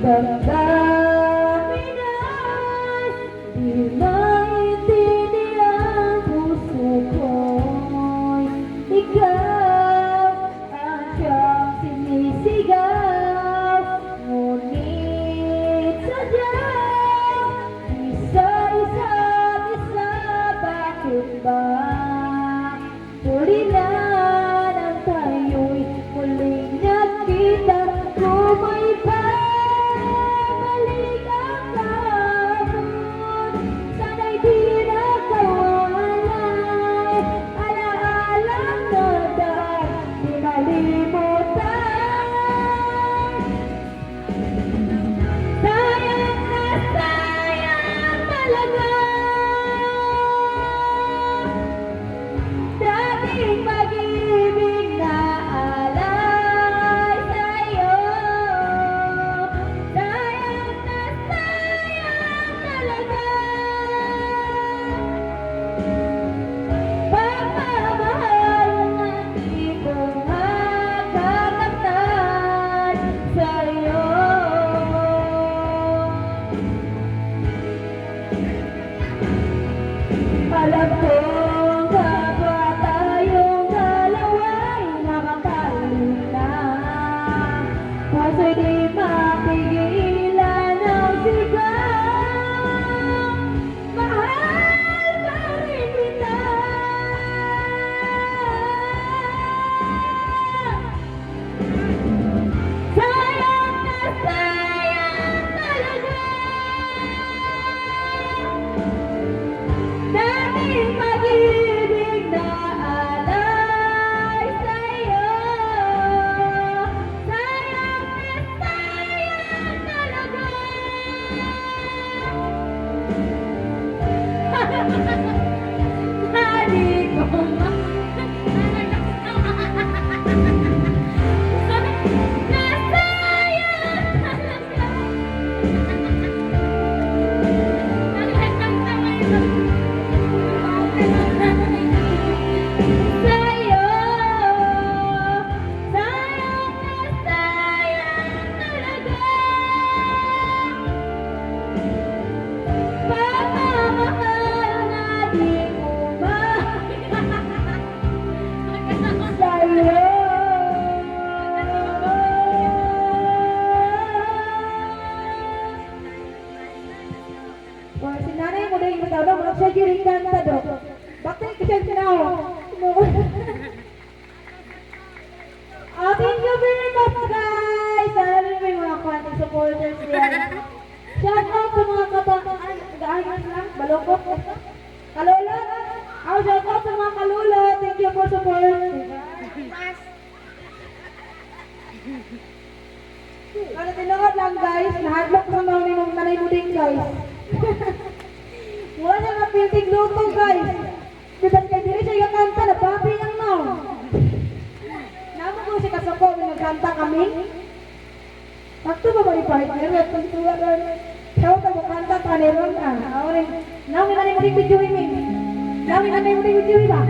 damdamin ay di maintindihan puso ko'y ikaw ang siyang sinisigaw. Ngunit sadyang di sa isa't isa, bakit ba tulilan ang tayo'y muling nagkita? Kung may babalik ang kahapon, sana'y di nakawalay. Alaalang nadaan, di malimutan. Sayang na sayang talaga, dating pag-ibig na alay sa'yo. Sayang na sayang talaga, pagmamahal na di ko makakamtan sa'yo. Alam kong kapwa tayong dalawa'y nakakalim na, kaso'y di mapigilan ang sigaw. Mahal pa rin kita. Sayang na sayang talaga, dating pag-ibig na alay sa'yo. Sayang na sayang talaga. Hindi ko sa'yo. Sayang na sayang talaga, pagmamahal na di ko sa'yo. Wah, si nanay mo dahil matawag mo siya giring kanta do. Bakit kasi sinaw? Thank you very much, guys. Sana rin may mga konting supporters yan. Shout out sa mga kabataan. Gahingin lang, balokot. Kalulot. Shout out sa mga kalulot. Thank you for support. Ano tinawag lang, guys. Nahadlock sa mga mong nanay mo din, guys. Wala na nga pinting luto, guys. Bitan kay diri siya yung kanta na papi lang no. Namo ko si kasako nagkanta kami. Sakto ba bari partner at pagtuwa ron. Sao ta mo kanta paneron ka. Awre. Nawi na ni mo video mi. Nawi na ni mo video ba?